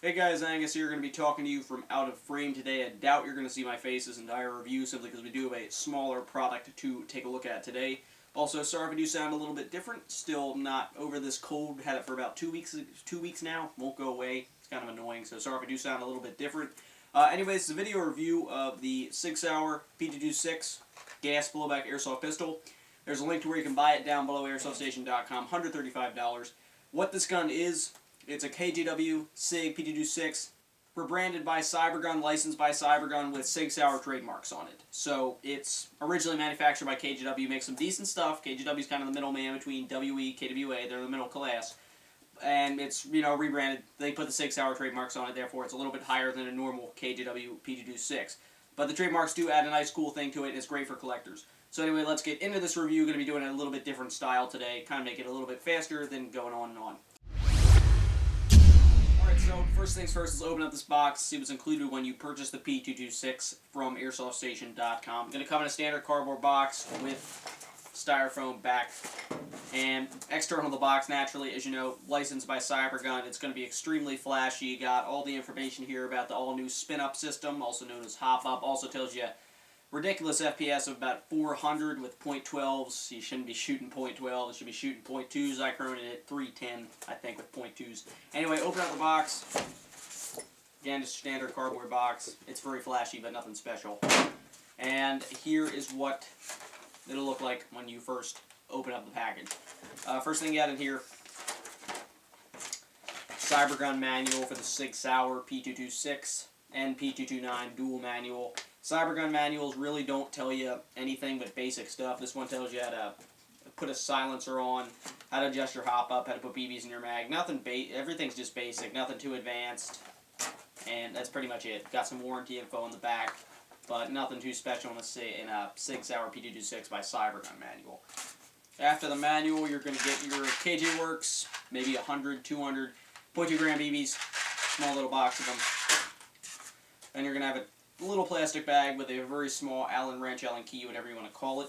Hey guys, Angus here, going to be talking to you from out of frame today. I doubt you're going to see my face this entire review simply because we do have a smaller product to take a look at today. Also, sorry if I do sound a little bit different. Still not over this cold. Had it for about 2 weeks now. Won't go away. It's kind of annoying, so sorry if I do sound a little bit different. Anyways, it's a video review of the Sig Sauer P226 gas blowback airsoft pistol. There's a link to where you can buy it down below, airsoftStation.com, $135. What this gun is, it's a KJW Sig P226, rebranded by Cybergun, licensed by Cybergun with Sig Sauer trademarks on it. So it's originally manufactured by KJW, makes some decent stuff. KJW's kind of the middleman between WE, KWA, they're the middle class. And it's, rebranded. They put the Sig Sauer trademarks on it, therefore it's a little bit higher than a normal KJW P226. But the trademarks do add a nice cool thing to it, and it's great for collectors. So anyway, let's get into this review. Going to be doing it a little bit different style today, kind of make it a little bit faster than going on and on. Alright, so first things first, let's open up this box, see what's included when you purchase the P226 from AirsoftStation.com. It's going to come in a standard cardboard box with styrofoam back, and external of the box, naturally, as you know, licensed by Cybergun. It's going to be extremely flashy. You got all the information here about the all-new spin-up system, also known as hop-up. Also tells you ridiculous FPS of about 400 with .12s. You shouldn't be shooting .12. You should be shooting .2s. I currently at 310, I think, with .2s. Anyway, open up the box. Again, just standard cardboard box. It's very flashy, but nothing special. And here is what it'll look like when you first open up the package. First thing you got in here, Cybergun manual for the Sig Sauer P226 and P229 dual manual. Cybergun manuals really don't tell you anything but basic stuff. This one tells you how to put a silencer on, how to adjust your hop-up, how to put BBs in your mag. Everything's just basic, nothing too advanced, and that's pretty much it. Got some warranty info in the back, but nothing too special in a Sig Sauer P226 by Cybergun manual. After the manual, you're going to get your KJ Works, maybe 100, 200, .2 gram BBs, small little box of them. Then you're going to have a little plastic bag with a very small Allen wrench, Allen key, whatever you want to call it.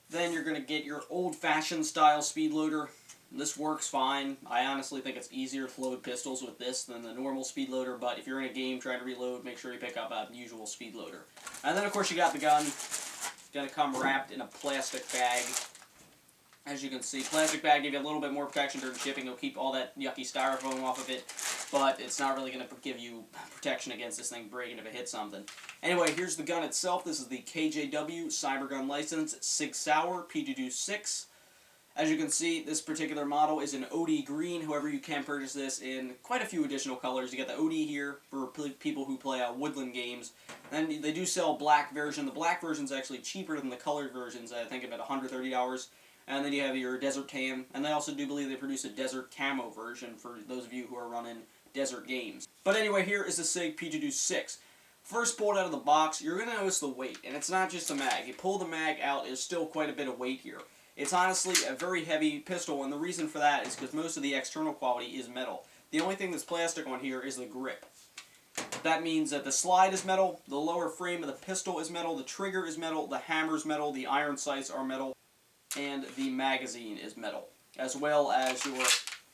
Then you're going to get your old-fashioned style speed loader. This works fine. I honestly think it's easier to load pistols with this than the normal speed loader, but if you're in a game trying to reload, make sure you pick up a usual speed loader. And then, of course, you got the gun. It's going to come wrapped in a plastic bag. As you can see, plastic bag give you a little bit more protection during shipping. It'll keep all that yucky styrofoam off of it, but it's not really going to give you protection against this thing breaking if it hits something. Anyway, here's the gun itself. This is the KJW Cybergun license Sig Sauer P226. As you can see, this particular model is in OD green. However, you can purchase this in quite a few additional colors. You got the OD here for people who play woodland games. Then they do sell a black version. The black version is actually cheaper than the colored versions. I think about $130. And then you have your desert tan, and I also do believe they produce a desert camo version for those of you who are running desert games. But anyway, here is the Sig P226. First pulled out of the box, you're going to notice the weight, and it's not just the mag. You pull the mag out, there's still quite a bit of weight here. It's honestly a very heavy pistol, and the reason for that is because most of the external quality is metal. The only thing that's plastic on here is the grip. That means that the slide is metal, the lower frame of the pistol is metal, the trigger is metal, the hammer's metal, the iron sights are metal, and the magazine is metal, as well as your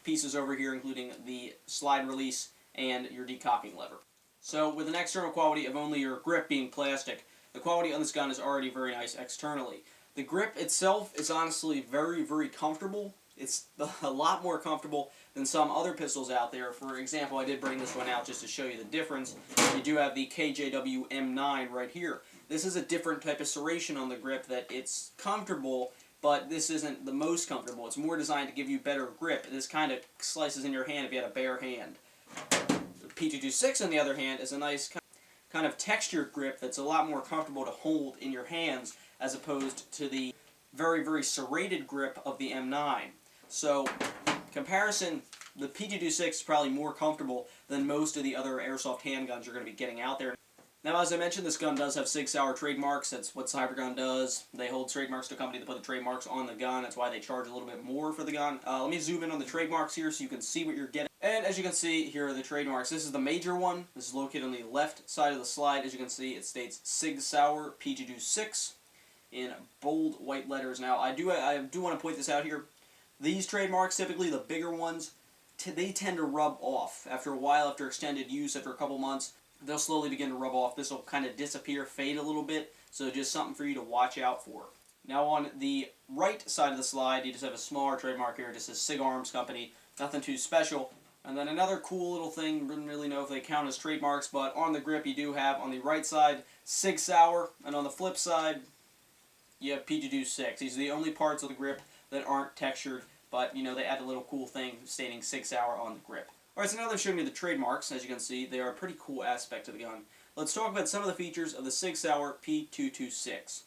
pieces over here, including the slide release and your decocking lever. So with an external quality of only your grip being plastic, the quality on this gun is already very nice externally. The grip itself is honestly very, very comfortable. It's a lot more comfortable than some other pistols out there. For example, I did bring this one out just to show you the difference. You do have the KJW M9 right here. This is a different type of serration on the grip that it's comfortable, but this isn't the most comfortable. It's more designed to give you better grip. This kind of slices in your hand if you had a bare hand. The P226, on the other hand, is a nice kind of textured grip that's a lot more comfortable to hold in your hands as opposed to the very, very serrated grip of the M9. So, comparison, the P226 is probably more comfortable than most of the other airsoft handguns you're going to be getting out there. Now, as I mentioned, this gun does have Sig Sauer trademarks. That's what Cybergun does. They hold trademarks to a company that put the trademarks on the gun. That's why they charge a little bit more for the gun. Let me zoom in on the trademarks here so you can see what you're getting. And as you can see, here are the trademarks. This is the major one. This is located on the left side of the slide. As you can see, it states Sig Sauer P226 in bold white letters. Now, I do want to point this out here. These trademarks, typically the bigger ones, they tend to rub off. After a while, after extended use, after a couple months, they'll slowly begin to rub off. This will kind of disappear, fade a little bit, so just something for you to watch out for. Now on the right side of the slide, you just have a smaller trademark here. It just says Sig Arms Company. Nothing too special. And then another cool little thing, didn't really know if they count as trademarks, but on the grip you do have, on the right side, Sig Sauer, and on the flip side, you have P226. These are the only parts of the grip that aren't textured, but you know, they add a little cool thing stating Sig Sauer on the grip. Alright, so now they've shown me the trademarks. As you can see, they are a pretty cool aspect to the gun. Let's talk about some of the features of the Sig Sauer P226.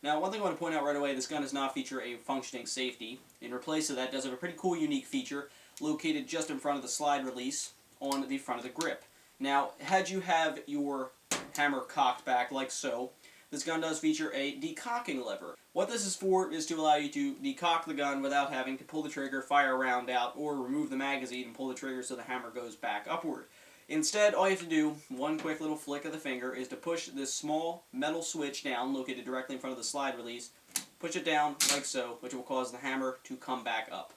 Now, one thing I want to point out right away, this gun does not feature a functioning safety. In replace of that, it does have a pretty cool, unique feature located just in front of the slide release on the front of the grip. Now, had you have your hammer cocked back like so, this gun does feature a decocking lever. What this is for is to allow you to decock the gun without having to pull the trigger, fire a round out, or remove the magazine and pull the trigger so the hammer goes back upward. Instead, all you have to do, one quick little flick of the finger, is to push this small metal switch down, located directly in front of the slide release. Push it down like so, which will cause the hammer to come back up.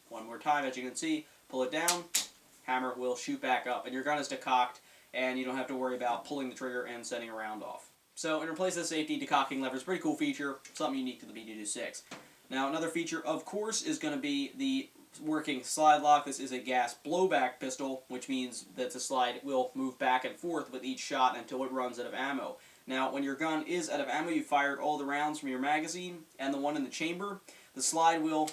One more time, as you can see, pull it down, hammer will shoot back up, and your gun is decocked, and you don't have to worry about pulling the trigger and sending a round off. So, in replace of the safety, decocking lever is a pretty cool feature, something unique to the P226. Now, another feature, of course, is going to be the working slide lock. This is a gas blowback pistol, which means that the slide will move back and forth with each shot until it runs out of ammo. Now, when your gun is out of ammo, you fired all the rounds from your magazine and the one in the chamber, the slide will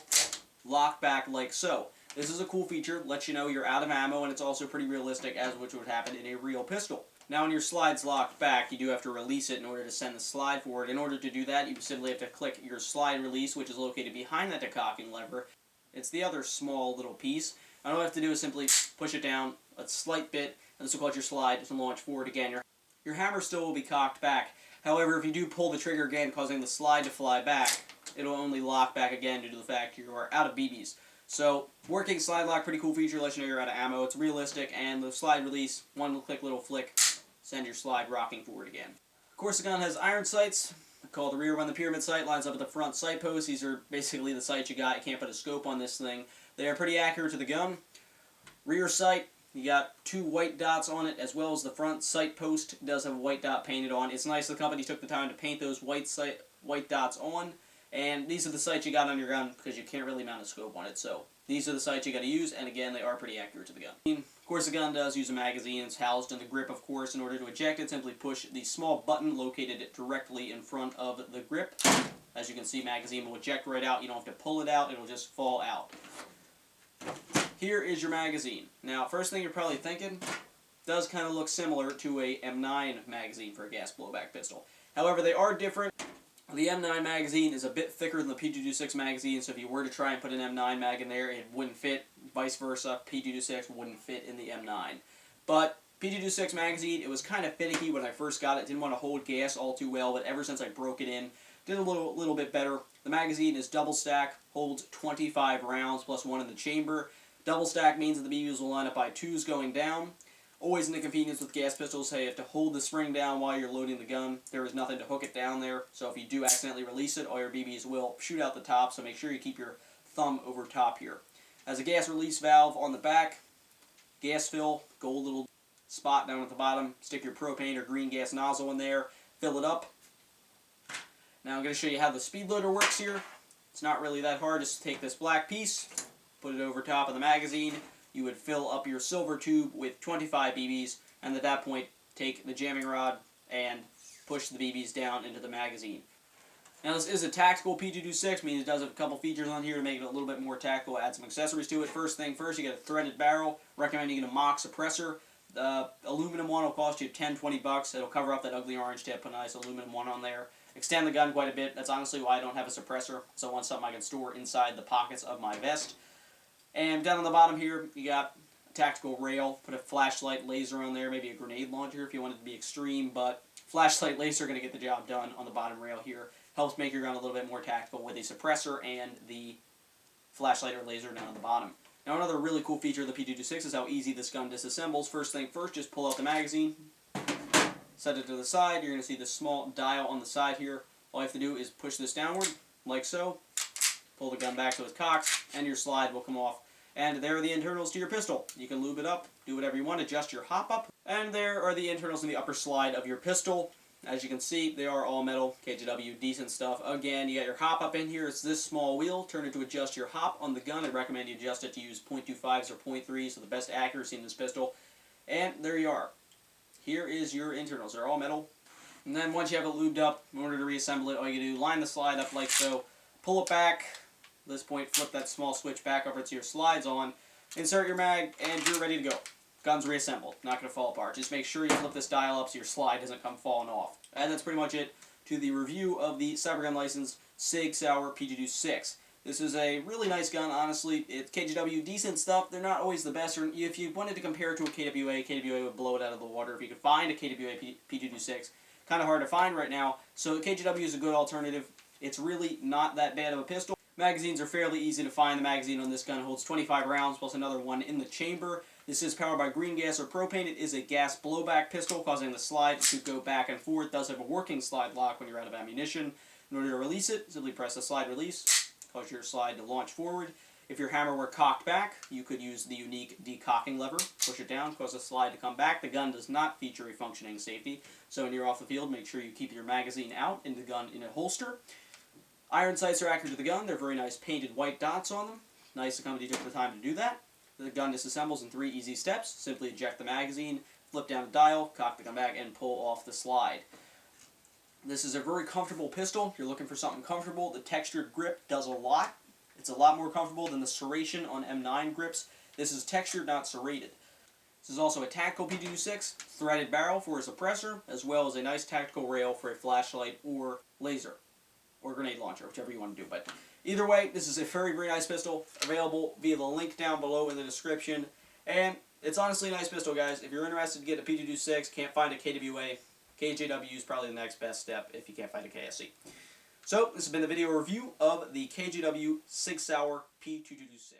lock back like so. This is a cool feature, lets you know you're out of ammo, and it's also pretty realistic, as which would happen in a real pistol. Now, when your slide's locked back, you do have to release it in order to send the slide forward. In order to do that, you simply have to click your slide release, which is located behind that decocking lever. It's the other small little piece. And all you have to do is simply push it down a slight bit, and this will cause your slide to launch forward again. Your hammer still will be cocked back. However, if you do pull the trigger again, causing the slide to fly back, it'll only lock back again due to the fact you are out of BBs. So, working slide lock, pretty cool feature, lets you know you're out of ammo. It's realistic, and the slide release, one quick little flick, send your slide rocking forward again. Of course, the gun has iron sights, called the rear one. The pyramid sight lines up with the front sight post. These are basically the sights you got. You can't put a scope on this thing. They are pretty accurate to the gun. Rear sight, you got 2 white dots on it, as well as the front sight post does have a white dot painted on. It's nice the company took the time to paint those white dots on. And these are the sights you got on your gun because you can't really mount a scope on it. So these are the sights you got to use, and again, they are pretty accurate to the gun. Of course, the gun does use a magazine. It's housed in the grip, of course. In order to eject it, simply push the small button located directly in front of the grip. As you can see, magazine will eject right out. You don't have to pull it out. It'll just fall out. Here is your magazine. Now, first thing you're probably thinking, does kind of look similar to a M9 magazine for a gas blowback pistol. However, they are different. The M9 magazine is a bit thicker than the P226 magazine, so if you were to try and put an M9 mag in there, it wouldn't fit. Vice versa, P226 wouldn't fit in the M9. But P226 magazine, it was kind of finicky when I first got it. Didn't want to hold gas all too well, but ever since I broke it in, did a little bit better. The magazine is double stack, holds 25 rounds plus 1 in the chamber. Double stack means that the BBs will line up by 2s going down. Always an inconvenience with gas pistols, you have to hold the spring down while you're loading the gun. There is nothing to hook it down there, so if you do accidentally release it, all your BBs will shoot out the top, so make sure you keep your thumb over top here. Has a gas release valve on the back, gas fill, gold little spot down at the bottom, stick your propane or green gas nozzle in there, fill it up. Now I'm going to show you how the speed loader works here. It's not really that hard, just take this black piece, put it over top of the magazine. You would fill up your silver tube with 25 BBs, and at that point, take the jamming rod and push the BBs down into the magazine. Now this is a tactical P226, meaning it does have a couple features on here to make it a little bit more tactical, add some accessories to it. First thing first, you get a threaded barrel, recommending a mock suppressor. The aluminum one will cost you $10-20 bucks. It'll cover up that ugly orange tip, put a nice aluminum one on there. Extend the gun quite a bit. That's honestly why I don't have a suppressor, so I want something I can store inside the pockets of my vest. And down on the bottom here, you got a tactical rail, put a flashlight laser on there, maybe a grenade launcher if you want it to be extreme, but flashlight laser are going to get the job done on the bottom rail here. Helps make your gun a little bit more tactical with a suppressor and the flashlight or laser down on the bottom. Now another really cool feature of the P226 is how easy this gun disassembles. First thing first, just pull out the magazine, set it to the side. You're going to see this small dial on the side here. All you have to do is push this downward, like so. Pull the gun back so it's cocked, and your slide will come off. And there are the internals to your pistol. You can lube it up, do whatever you want, adjust your hop up. And there are the internals in the upper slide of your pistol. As you can see, they are all metal, KJW, decent stuff. Again, you got your hop up in here. It's this small wheel. Turn it to adjust your hop on the gun. I recommend you adjust it to use .25s or .3s for the best accuracy in this pistol. And there you are. Here is your internals. They're all metal. And then once you have it lubed up, in order to reassemble it, all you do, line the slide up like so, pull it back. At this point, flip that small switch back over to your slides on, insert your mag, and you're ready to go. Gun's reassembled. Not going to fall apart. Just make sure you flip this dial up so your slide doesn't come falling off. And that's pretty much it to the review of the Cybergun licensed Sig Sauer P226. This is a really nice gun, honestly. It's KJW, decent stuff. They're not always the best. Or if you wanted to compare it to a KWA would blow it out of the water. If you could find a KWA P226, kind of hard to find right now. So KJW is a good alternative. It's really not that bad of a pistol. Magazines are fairly easy to find. The magazine on this gun holds 25 rounds plus another one in the chamber. This is powered by green gas or propane. It is a gas blowback pistol, causing the slide to go back and forth. It does have a working slide lock when you're out of ammunition. In order to release it, simply press the slide release, cause your slide to launch forward. If your hammer were cocked back, you could use the unique decocking lever. Push it down, cause the slide to come back. The gun does not feature a functioning safety, so when you're off the field, make sure you keep your magazine out and the gun in a holster. Iron sights are accurate to the gun. They're very nice painted white dots on them. Nice the company took the time to do that. The gun disassembles in 3 easy steps. Simply eject the magazine, flip down the dial, cock the gun back, and pull off the slide. This is a very comfortable pistol. If you're looking for something comfortable, the textured grip does a lot. It's a lot more comfortable than the serration on M9 grips. This is textured, not serrated. This is also a tactical P226, threaded barrel for a suppressor, as well as a nice tactical rail for a flashlight or laser, or grenade launcher, whichever you want to do. But either way, this is a very, very nice pistol, available via the link down below in the description. And it's honestly a nice pistol, guys. If you're interested to get a P226, can't find a KWA, KJW is probably the next best step if you can't find a KSC. So, this has been the video review of the KJW Sig Sauer P226.